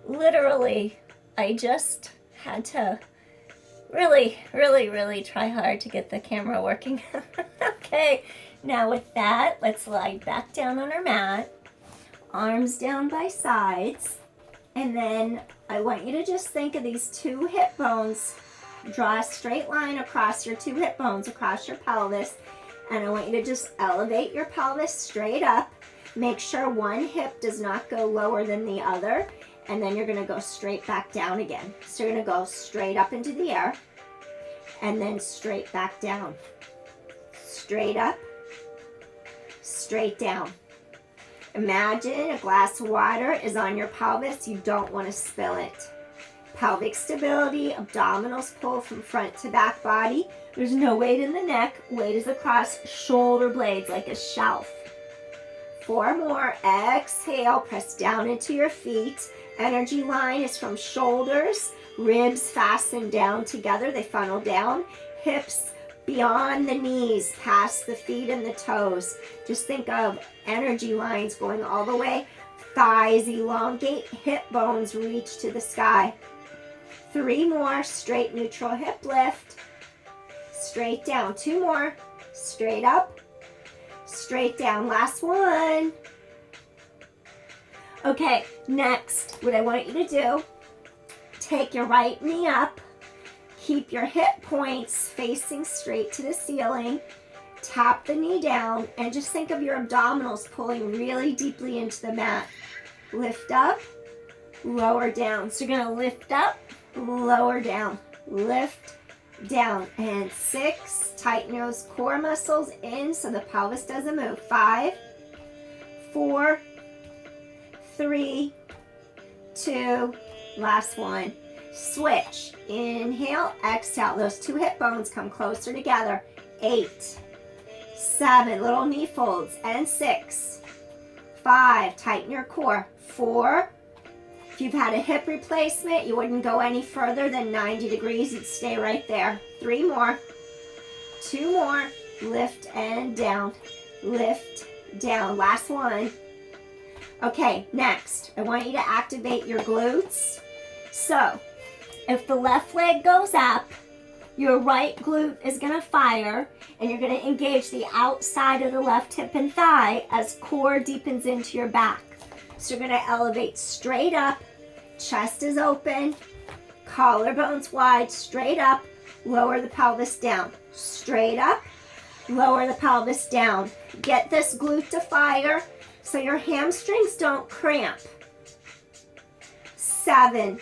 literally, I just had to really try hard to get the camera working. Okay, now with that, let's lie back down on our mat, arms down by sides, and then I want you to just think of these two hip bones. Draw a straight line across your two hip bones, across your pelvis, and I want you to just elevate your pelvis straight up. Make sure one hip does not go lower than the other, and then you're going to go straight back down again. So you're going to go straight up into the air, and then straight back down. Straight up, straight down. Imagine a glass of water is on your pelvis. You don't want to spill it. Pelvic stability, abdominals pull from front to back body. There's no weight in the neck. Weight is across shoulder blades like a shelf. 4 more. Exhale, press down into your feet. Energy line is from shoulders, ribs fasten down together. They funnel down. Hips beyond the knees, past the feet and the toes. Just think of energy lines going all the way. Thighs elongate, hip bones reach to the sky. 3 more, straight neutral hip lift. Straight down. 2 more, straight up, straight down. Last one. Okay, next, what I want you to do, take your right knee up. Keep your hip points facing straight to the ceiling. Tap the knee down and just think of your abdominals pulling really deeply into the mat. Lift up, lower down. So you're going to lift up, lower down, lift down. And 6, tighten those core muscles in so the pelvis doesn't move. 5, 4, 3, 2, last one. Switch. Inhale, exhale. Those two hip bones come closer together. 8, 7, little knee folds. And 6, 5, tighten your core. 4, if you've had a hip replacement, you wouldn't go any further than 90 degrees. You'd stay right there. 3 more. 2 more. Lift and down. Lift, down. Last one. Okay, next, I want you to activate your glutes. So, if the left leg goes up, your right glute is going to fire, and you're going to engage the outside of the left hip and thigh as core deepens into your back. So you're going to elevate straight up, chest is open, collarbones wide, straight up, lower the pelvis down. Straight up, lower the pelvis down. Get this glute to fire so your hamstrings don't cramp. 7,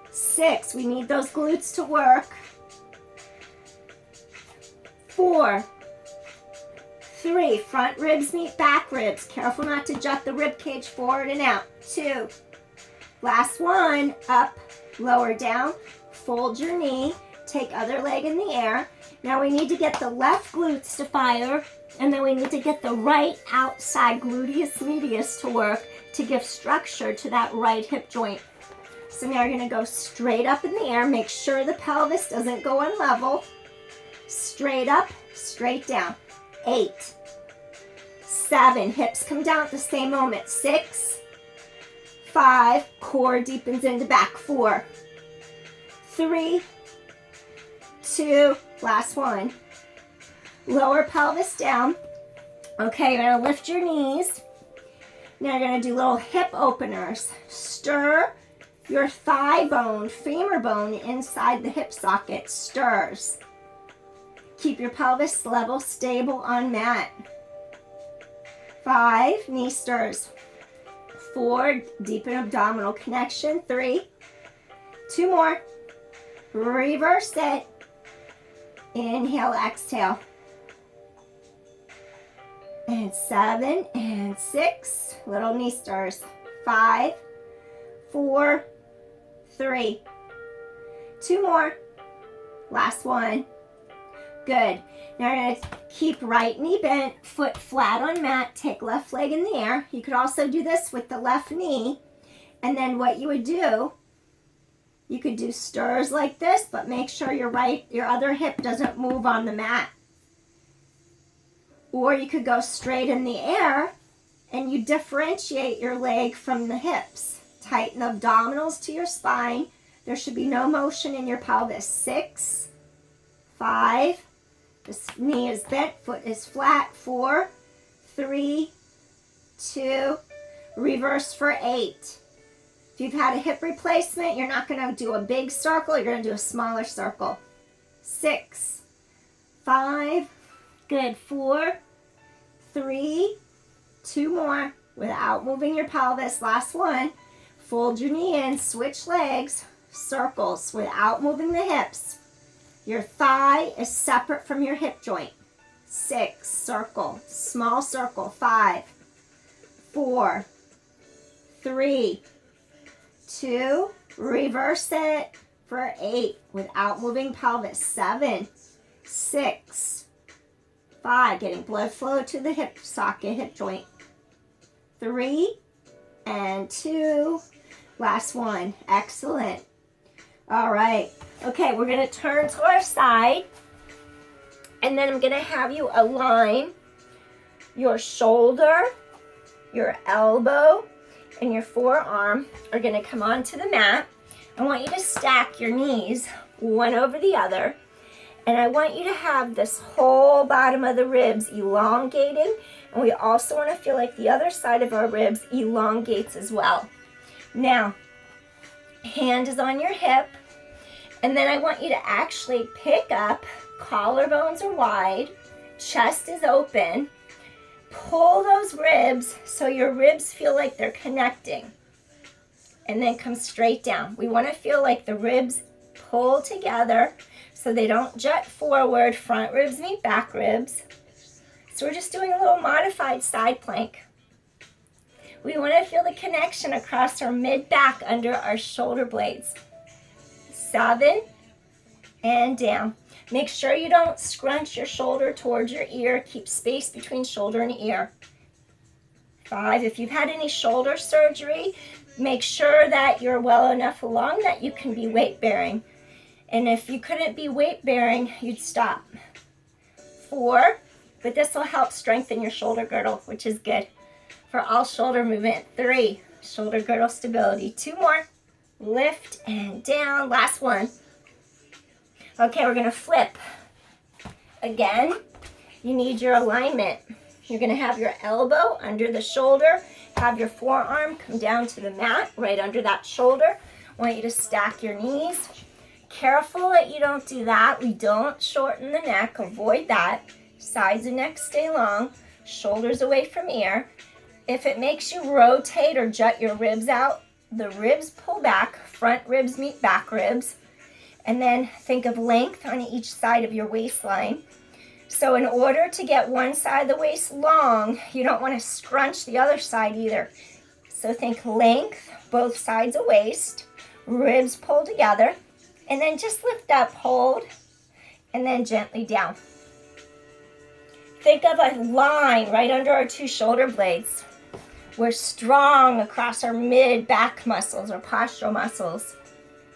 6, we need those glutes to work. 4, 3, front ribs meet back ribs. Careful not to jut the rib cage forward and out. 2, last one, up, lower down, fold your knee, take other leg in the air. Now we need to get the left glutes to fire, and then we need to get the right outside gluteus medius to work to give structure to that right hip joint. So now you're going to go straight up in the air. Make sure the pelvis doesn't go unlevel. Straight up, straight down. 8, 7, hips come down at the same moment. 6, 5, core deepens into back. 4, 3, 2, last one. Lower pelvis down. Okay, you're going to lift your knees. Now you're going to do little hip openers. Stir your thigh bone, femur bone inside the hip socket. Stirs. Keep your pelvis level, stable on mat. 5, knee stirs. 4, deepen abdominal connection. 3, 2 more. Reverse it. Inhale, exhale. And 7 and 6, little knee stirs. 5, 4, 3, 2 more. Last one. Good. Now you're going to keep right knee bent, foot flat on mat, take left leg in the air. You could also do this with the left knee. And then what you would do, you could do stirs like this, but make sure your other hip doesn't move on the mat. Or you could go straight in the air and you differentiate your leg from the hips. Tighten the abdominals to your spine. There should be no motion in your pelvis. 6, 5, this knee is bent, foot is flat. 4, 3, 2, reverse for 8. If you've had a hip replacement, you're not going to do a big circle, you're going to do a smaller circle. 6, 5, good. 4, 3, 2 more without moving your pelvis. Last one. Fold your knee in, switch legs, circles without moving the hips. Your thigh is separate from your hip joint. 6, circle, small circle. 5, 4, 3, 2, reverse it for 8 without moving pelvis. 7, 6, 5, getting blood flow to the hip socket, hip joint. 3 and 2. Last one. Excellent. All right. Okay, we're going to turn to our side, and then I'm going to have you align your shoulder, your elbow, and your forearm are going to come onto the mat. I want you to stack your knees one over the other, and I want you to have this whole bottom of the ribs elongating, and we also want to feel like the other side of our ribs elongates as well. Now, hand is on your hip, and then I want you to actually pick up, collarbones are wide, chest is open, pull those ribs so your ribs feel like they're connecting, and then come straight down. We want to feel like the ribs pull together so they don't jut forward, front ribs meet back ribs. So we're just doing a little modified side plank. We want to feel the connection across our mid-back under our shoulder blades. 7 and down. Make sure you don't scrunch your shoulder towards your ear. Keep space between shoulder and ear. 5. If you've had any shoulder surgery, make sure that you're well enough along that you can be weight bearing. And if you couldn't be weight bearing, you'd stop. 4. But this will help strengthen your shoulder girdle, which is good for all shoulder movement. 3, shoulder girdle stability. 2 more. Lift and down. Last one. Okay, we're going to flip. Again, you need your alignment. You're going to have your elbow under the shoulder. Have your forearm come down to the mat right under that shoulder. I want you to stack your knees. Careful that you don't do that. We don't shorten the neck. Avoid that. Sides of neck stay long. Shoulders away from ear. If it makes you rotate or jut your ribs out, the ribs pull back, front ribs meet back ribs, and then think of length on each side of your waistline. So in order to get one side of the waist long, you don't want to scrunch the other side either. So think length, both sides of waist, ribs pull together, and then just lift up, hold, and then gently down. Think of a line right under our 2 shoulder blades. We're strong across our mid-back muscles or postural muscles.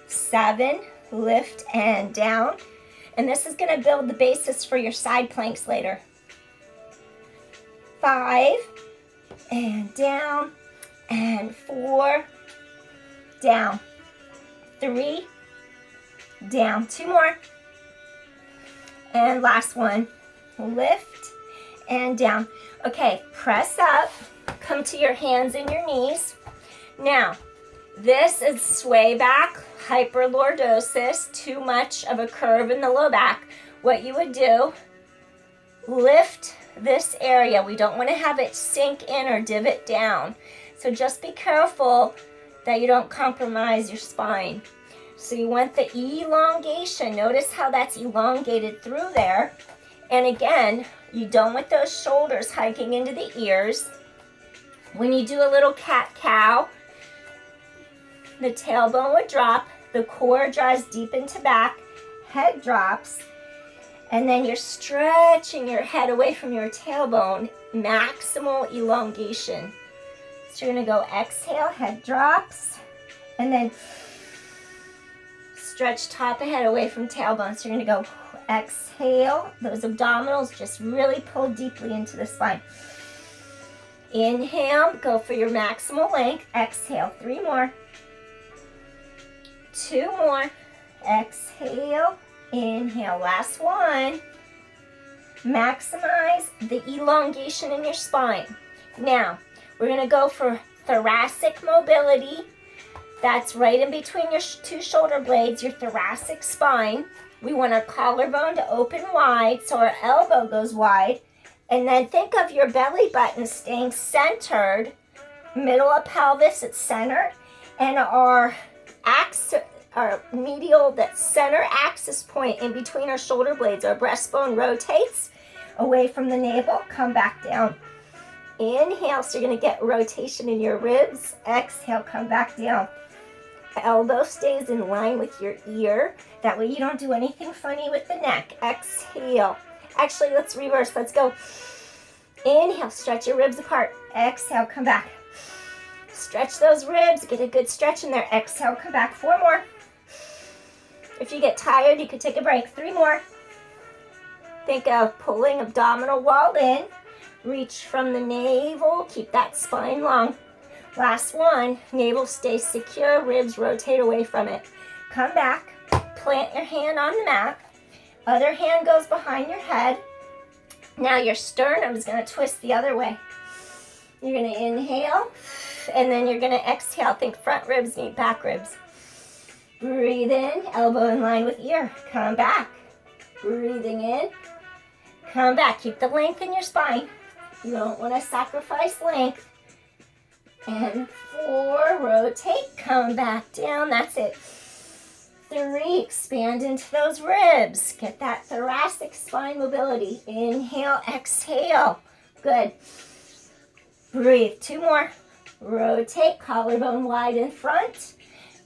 7, lift and down. And this is going to build the basis for your side planks later. 5, and down, and 4, down. 3, down. 2 more. And last one, lift and down. Okay, press up. Come to your hands and your knees. Now, this is sway back, hyperlordosis, too much of a curve in the low back. What you would do, lift this area. We don't want to have it sink in or divot down. So just be careful that you don't compromise your spine. So you want the elongation. Notice how that's elongated through there. And again, you don't want those shoulders hiking into the ears. When you do a little cat-cow, the tailbone would drop, the core draws deep into back, head drops, and then you're stretching your head away from your tailbone, maximal elongation. So you're going to go exhale, head drops, and then stretch top of head away from tailbone. So you're going to go exhale, those abdominals just really pull deeply into the spine. Inhale, go for your maximal length. Exhale, 3 more. 2 more. Exhale, inhale, last one. Maximize the elongation in your spine. Now, we're gonna go for thoracic mobility. That's right in between your 2 shoulder blades, your thoracic spine. We want our collarbone to open wide so our elbow goes wide. And then think of your belly button staying centered, middle of pelvis at center, and our medial, that center axis point in between our shoulder blades, our breastbone rotates away from the navel, come back down. Inhale, so you're gonna get rotation in your ribs. Exhale, come back down. Elbow stays in line with your ear. That way you don't do anything funny with the neck. Exhale. Actually, let's reverse. Let's go. Inhale, stretch your ribs apart. Exhale, come back. Stretch those ribs. Get a good stretch in there. Exhale, come back. 4 more. If you get tired, you could take a break. 3 more. Think of pulling abdominal wall in. Reach from the navel. Keep that spine long. Last one. Navel stays secure. Ribs rotate away from it. Come back. Plant your hand on the mat. Other hand goes behind your head. Now your sternum is going to twist the other way. You're going to inhale, and then you're going to exhale. Think front ribs meet back ribs. Breathe in, elbow in line with ear. Come back. Breathing in. Come back. Keep the length in your spine. You don't want to sacrifice length. And 4, rotate, come back down. That's it. 3, expand into those ribs. Get that thoracic spine mobility. Inhale, exhale. Good. Breathe. 2 more. Rotate, collarbone wide in front.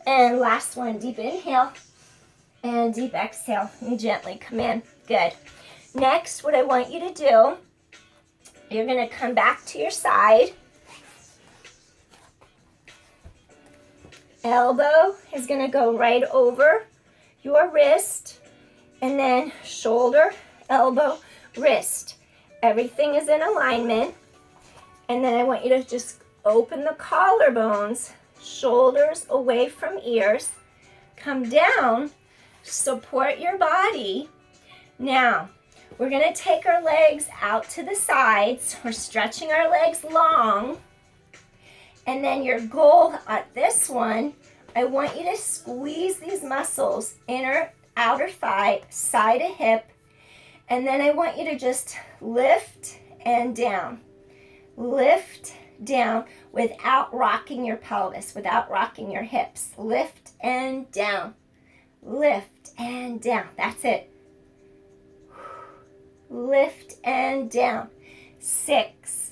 And last one, deep inhale and deep exhale. And gently come in. Good. Next, what I want you to do, you're going to come back to your side. Elbow is going to go right over your wrist, and then shoulder, elbow, wrist. Everything is in alignment. And then I want you to just open the collarbones, shoulders away from ears. Come down, support your body. Now, we're going to take our legs out to the sides. We're stretching our legs long. And then your goal at this one, I want you to squeeze these muscles, inner, outer thigh, side of hip. And then I want you to just lift and down. Lift down without rocking your pelvis, without rocking your hips. Lift and down. Lift and down. That's it. Lift and down. 6.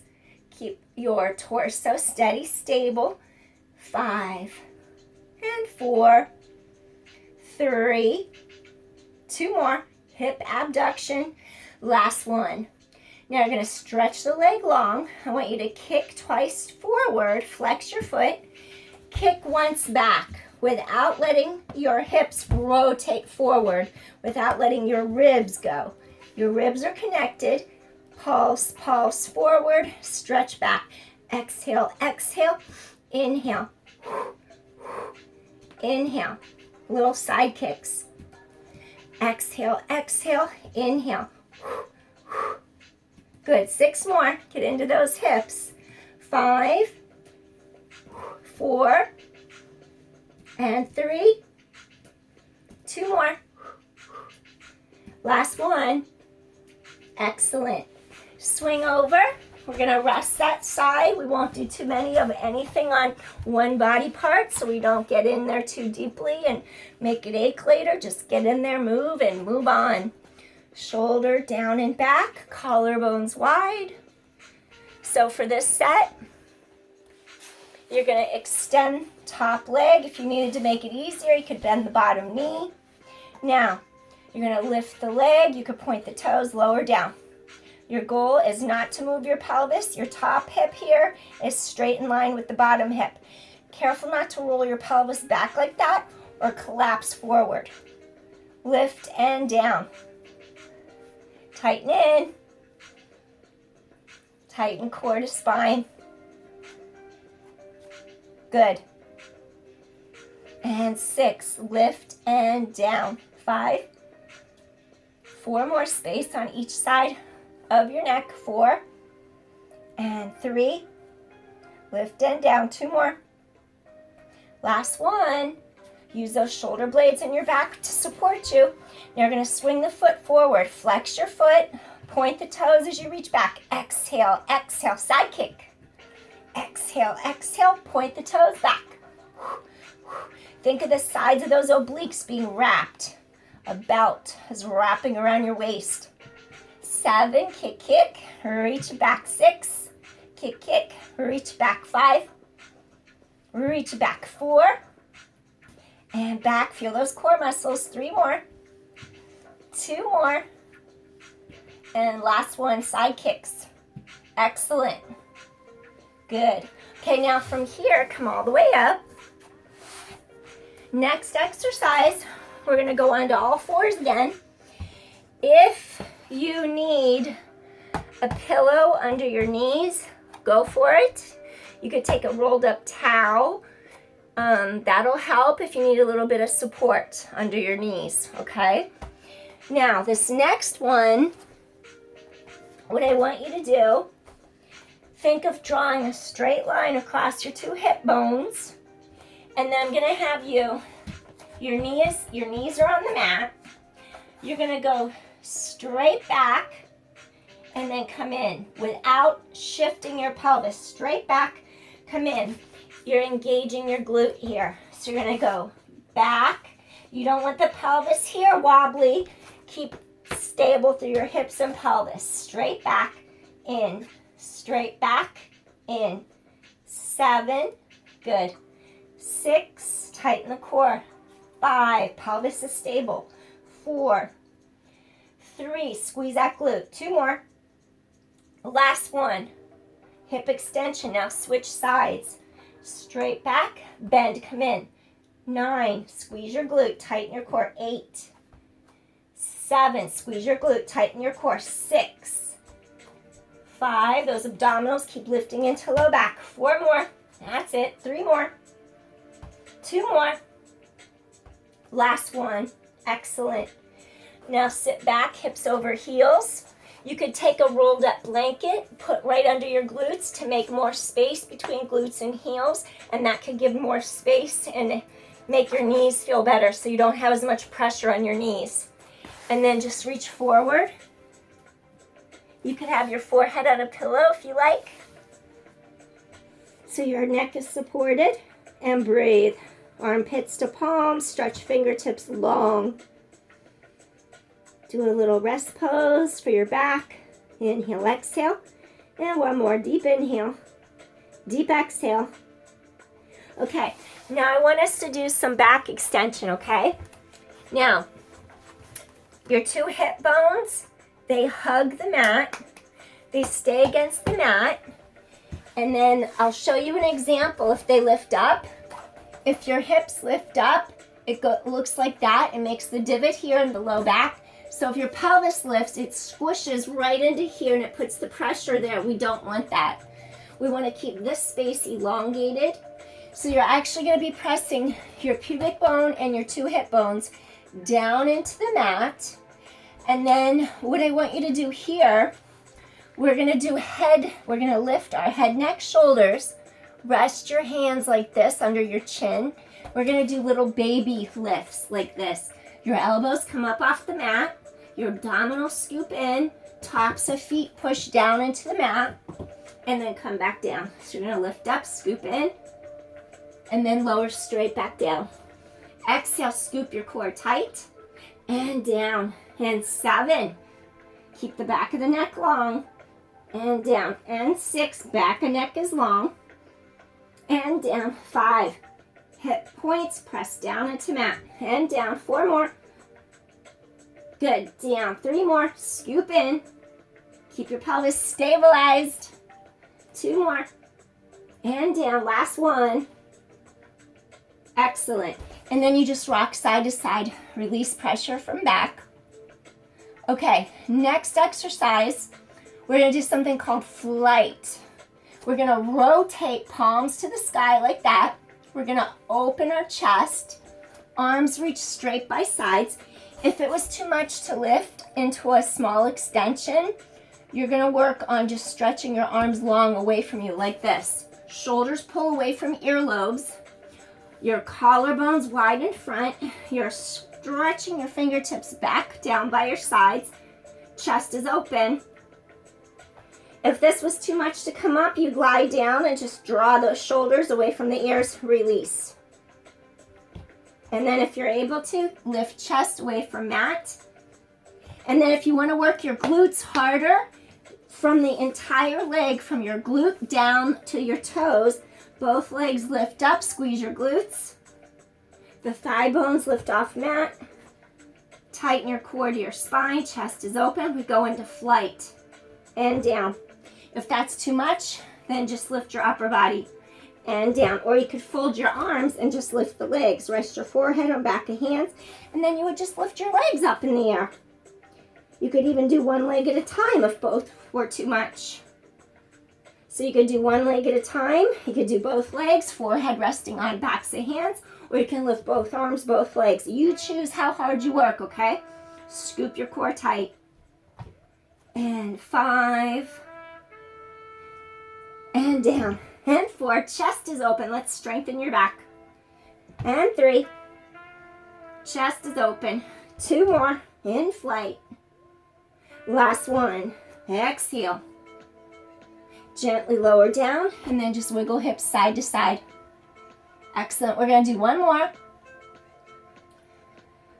Keep your torso steady, stable. 5 and 4, 3, 2 more. Hip abduction. Last one. Now you're going to stretch the leg long. I want you to kick twice forward, flex your foot, kick once back without letting your hips rotate forward, without letting your ribs go. Your ribs are connected. Pulse, pulse forward, stretch back. Exhale, exhale, inhale. Inhale, little side kicks. Exhale, exhale, inhale. Good, 6 more. Get into those hips. 5, 4, and 3. 2 more. Last one. Excellent. Swing over. We're going to rest that side. We won't do too many of anything on one body part so we don't get in there too deeply and make it ache later. Just get in there, move, and move on. Shoulder down and back, collarbones wide. So for this set, you're going to extend top leg. If you needed to make it easier, you could bend the bottom knee. Now, you're going to lift the leg. You could point the toes lower down. Your goal is not to move your pelvis. Your top hip here is straight in line with the bottom hip. Careful not to roll your pelvis back like that or collapse forward. Lift and down. Tighten in. Tighten core to spine. Good. And 6, lift and down. 5, 4 more, space on each side of your neck. 4, and 3, lift and down. 2 more. Last one. Use those shoulder blades in your back to support you. Now you're going to swing the foot forward. Flex your foot. Point the toes as you reach back. Exhale, exhale, side kick. Exhale, exhale, point the toes back. Think of the sides of those obliques being wrapped. A belt is wrapping around your waist. 7, kick, kick, reach back. 6, kick, kick, reach back. 5, reach back. 4, and back. Feel those core muscles. 3 more. 2 more. And last one, side kicks. Excellent. Good. Okay, now from here, come all the way up. Next exercise, we're going to go onto all fours again. If you need a pillow under your knees, go for it. You could take a rolled up towel. That'll help if you need a little bit of support under your knees, okay? Now, this next one, what I want you to do, think of drawing a straight line across your 2 hip bones. And then I'm going to have you, your knees are on the mat. You're going to go straight back and then come in without shifting your pelvis. Straight back, come in. You're engaging your glute here. So you're going to go back. You don't want the pelvis here wobbly. Keep stable through your hips and pelvis. Straight back, in. Straight back, in. 7, good. 6, tighten the core. 5, pelvis is stable. 4, 3, squeeze that glute. 2 more. Last one, hip extension. Now switch sides. Straight back, bend, come in. 9, squeeze your glute, tighten your core. 8, 7, squeeze your glute, tighten your core. 6, 5, those abdominals keep lifting into low back. 4 more, that's it. 3 more, 2 more. Last one, excellent. Now sit back, hips over heels. You could take a rolled up blanket, put right under your glutes to make more space between glutes and heels, and that could give more space and make your knees feel better so you don't have as much pressure on your knees. And then just reach forward. You could have your forehead on a pillow if you like, so your neck is supported, and breathe. Armpits to palms, stretch fingertips long. Do a little rest pose for your back. Inhale, exhale. And one more. Deep inhale. Deep exhale. Okay, now I want us to do some back extension, okay? Now, your 2 hip bones, they hug the mat. They stay against the mat. And then I'll show you an example if they lift up. If your hips lift up, it looks like that. It makes the divot here in the low back. So if your pelvis lifts, it squishes right into here and it puts the pressure there. We don't want that. We want to keep this space elongated. So you're actually going to be pressing your pubic bone and your 2 hip bones down into the mat. And then what I want you to do here, we're going to do we're going to lift our head, neck, shoulders. Rest your hands like this under your chin. We're going to do little baby lifts like this. Your elbows come up off the mat. Your abdominals scoop in. Tops of feet push down into the mat. And then come back down. So you're going to lift up, scoop in. And then lower straight back down. Exhale, scoop your core tight. And down. And 7. Keep the back of the neck long. And down. And 6. Back of neck is long. And down. 5. Hip points, press down into mat. And down. 4 more. Good. Down. 3 more. Scoop in. Keep your pelvis stabilized. 2 more. And down. Last one. Excellent. And then you just rock side to side. Release pressure from back. Okay. Next exercise, we're going to do something called flight. We're going to rotate palms to the sky like that. we're gonna open our chest, arms reach straight by sides. If it was too much to lift into a small extension, you're gonna work on just stretching your arms long away from you like this. Shoulders pull away from earlobes. Your collarbones wide in front. You're stretching your fingertips back down by your sides. Chest is open. If this was too much to come up, you glide down and just draw those shoulders away from the ears, release. And then if you're able to, lift chest away from mat. And then if you want to work your glutes harder, from the entire leg, from your glute down to your toes, both legs lift up, squeeze your glutes. The thigh bones lift off mat. Tighten your core to your spine, chest is open. We go into flight and down. If that's too much, then just lift your upper body and down. Or you could fold your arms and just lift the legs. Rest your forehead on back of hands, and then you would just lift your legs up in the air. You could even do one leg at a time if both were too much. So you could do one leg at a time. You could do both legs, forehead resting on backs of hands, or you can lift both arms, both legs. You choose how hard you work, okay? Scoop your core tight. And 5. And down. And 4. Chest is open. Let's strengthen your back. And 3. Chest is open. 2 more. In flight. Last one. Exhale. Gently lower down and then just wiggle hips side to side. Excellent. We're going to do one more.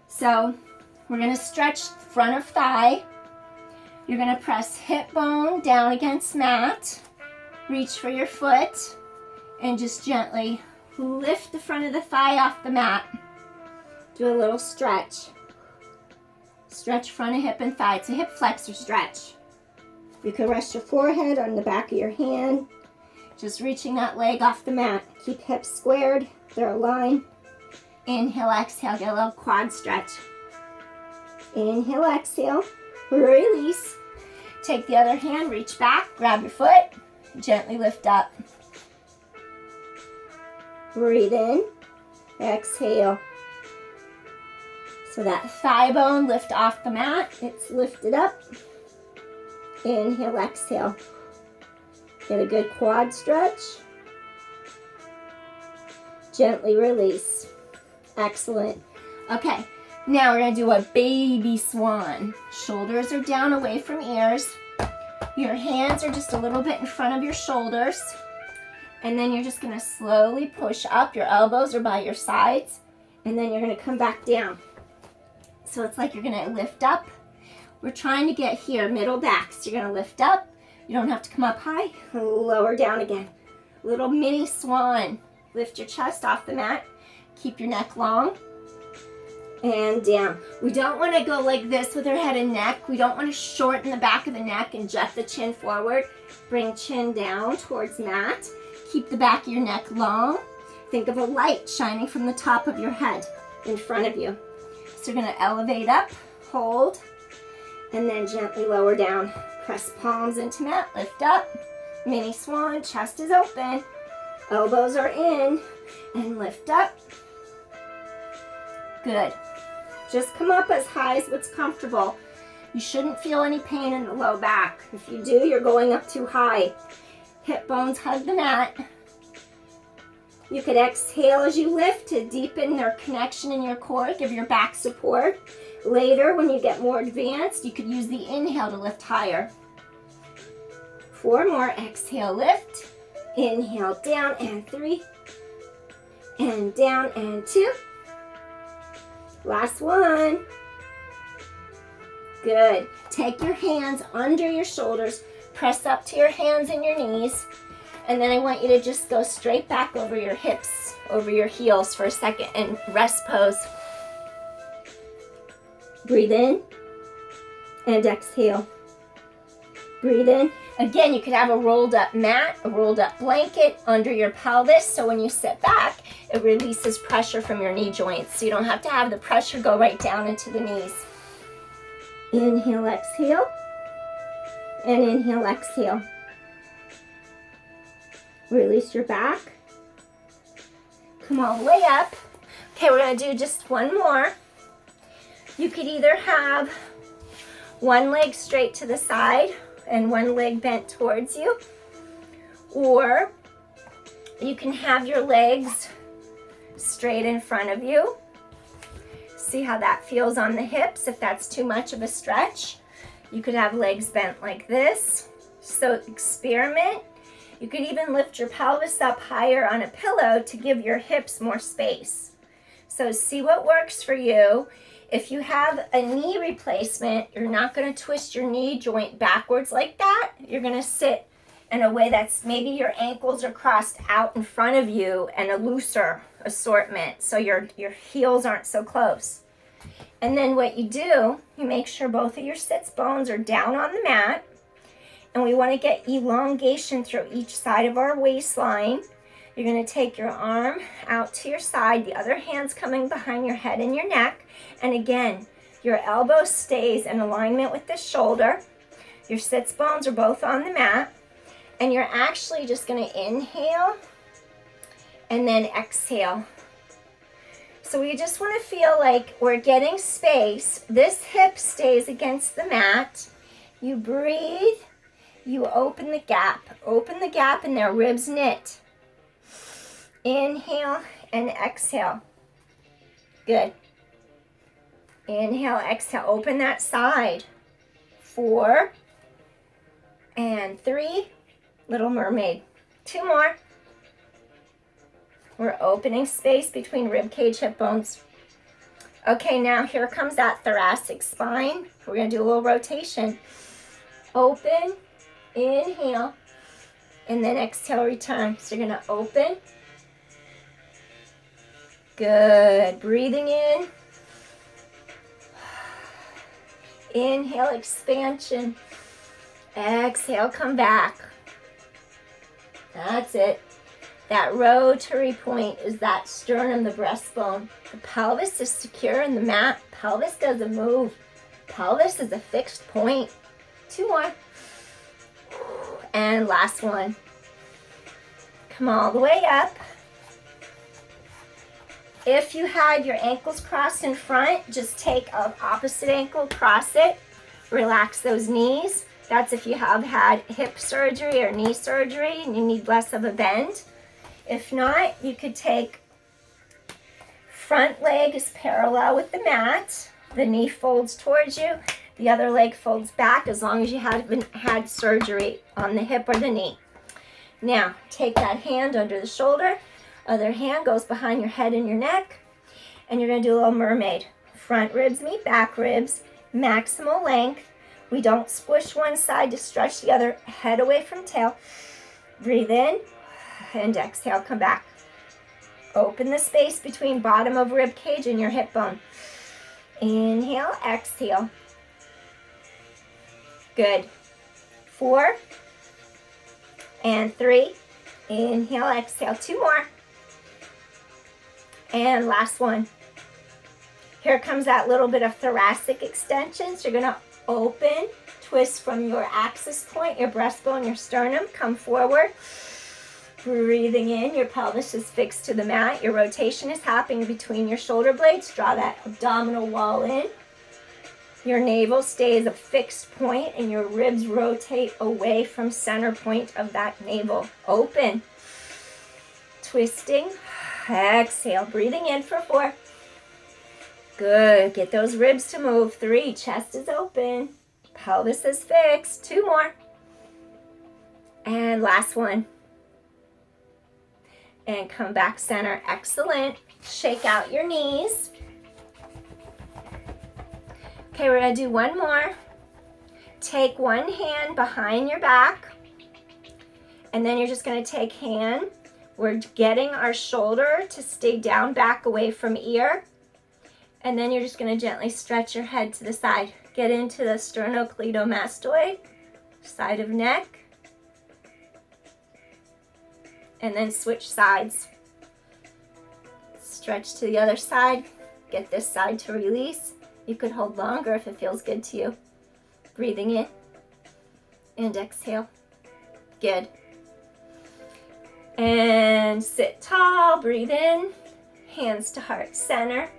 So we're going to stretch front of thigh. You're going to press hip bone down against mat. Reach for your foot and just gently lift the front of the thigh off the mat. Do a little stretch. Stretch front of hip and thigh. It's a hip flexor stretch. You can rest your forehead on the back of your hand. Just reaching that leg off the mat. Keep hips squared. They're aligned. Inhale, exhale. Get a little quad stretch. Inhale, exhale. Release. Take the other hand, reach back, grab your foot. Gently lift up. Breathe in. Exhale. So that thigh bone lift off the mat. It's lifted up. Inhale, exhale. Get a good quad stretch. Gently release. Excellent. Okay, now we're going to do a baby swan. Shoulders are down away from ears. Your hands are just a little bit in front of your shoulders. And then you're just going to slowly push up. Your elbows are by your sides. And then you're going to come back down. So it's like you're going to lift up. We're trying to get here, middle back. So you're going to lift up. You don't have to come up high. Lower down again. Little mini swan. Lift your chest off the mat. Keep your neck long. And down. We don't want to go like this with our head and neck. We don't want to shorten the back of the neck and jet the chin forward. Bring chin down towards mat. Keep the back of your neck long. Think of a light shining from the top of your head in front of you. So you're going to elevate up, hold, and then gently lower down. Press palms into mat, lift up. Mini swan, chest is open. Elbows are in, and lift up. Good. Just come up as high as what's comfortable. You shouldn't feel any pain in the low back. If you do, you're going up too high. Hip bones hug the mat. You could exhale as you lift to deepen their connection in your core, give your back support. Later, when you get more advanced, you could use the inhale to lift higher. 4 more. Exhale, lift. Inhale, down, and 3. And down, and 2. Last one. Good. Take your hands under your shoulders. Press up to your hands and your knees. And then I want you to just go straight back over your hips, over your heels for a second, and rest pose. Breathe in and exhale. Breathe in. Again, you could have a rolled up mat, a rolled up blanket under your pelvis, so when you sit back, it releases pressure from your knee joints, so you don't have to have the pressure go right down into the knees. Inhale, exhale, and inhale, exhale. Release your back. Come all the way up. Okay, we're gonna do just one more. You could either have one leg straight to the side and one leg bent towards you, or you can have your legs straight in front of you. See how that feels on the hips. If that's too much of a stretch, you could have legs bent like this. So experiment. You could even lift your pelvis up higher on a pillow to give your hips more space. So see what works for you. If you have a knee replacement, you're not going to twist your knee joint backwards like that. You're going to sit in a way that's maybe your ankles are crossed out in front of you and a looser assortment, so your heels aren't so close. And then what you do, you make sure both of your sits bones are down on the mat, and we want to get elongation through each side of our waistline. You're going to take your arm out to your side, the other hand's coming behind your head and your neck, and again, your elbow stays in alignment with the shoulder. Your sits bones are both on the mat, and you're actually just going to inhale and then exhale. So we just want to feel like we're getting space. This hip stays against the mat. You breathe, you open the gap and their ribs knit. Inhale and exhale. Good. Inhale, exhale, open that side. 4 and 3, Little Mermaid. 2 more. We're opening space between rib cage, hip bones. Okay, now here comes that thoracic spine. We're going to do a little rotation. Open, inhale, and then exhale, return. So you're going to open. Good. Breathing in. Inhale, expansion. Exhale, come back. That's it. That rotary point is that sternum, the breastbone. The pelvis is secure in the mat. Pelvis doesn't move. Pelvis is a fixed point. 2 more. And last one. Come all the way up. If you had your ankles crossed in front, just take an opposite ankle, cross it, relax those knees. That's if you have had hip surgery or knee surgery and you need less of a bend. If not, you could take front leg is parallel with the mat. The knee folds towards you. The other leg folds back as long as you haven't had surgery on the hip or the knee. Now, take that hand under the shoulder. Other hand goes behind your head and your neck. And you're going to do a little mermaid. Front ribs meet back ribs. Maximal length. We don't squish one side to stretch the other. Head away from tail. Breathe in. And exhale, come back. Open the space between bottom of rib cage and your hip bone. Inhale, exhale. Good. 4 and 3. Inhale, exhale. 2 more. And last one. Here comes that little bit of thoracic extension. So you're going to open, twist from your axis point, your breastbone, your sternum. Come forward. Breathing in, your pelvis is fixed to the mat. Your rotation is happening between your shoulder blades. Draw that abdominal wall in. Your navel stays a fixed point and your ribs rotate away from center point of that navel. Open. Twisting. Exhale. Breathing in for 4. Good. Get those ribs to move. 3. Chest is open. Pelvis is fixed. 2 more. And last one. And come back center. Excellent. Shake out your knees. Okay, we're going to do one more. Take one hand behind your back. And then you're just going to take hand. We're getting our shoulder to stay down, back, away from ear. And then you're just going to gently stretch your head to the side. Get into the sternocleidomastoid, side of neck. And then switch sides. Stretch to the other side. Get this side to release. You could hold longer if it feels good to you. Breathing in and exhale. Good. And sit tall, breathe in, hands to heart center.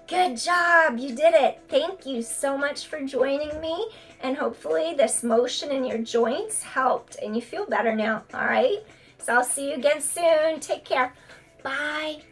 Good job, you did it. Thank you so much for joining me, and hopefully this motion in your joints helped and you feel better now, all right? So I'll see you again soon. Take care. Bye.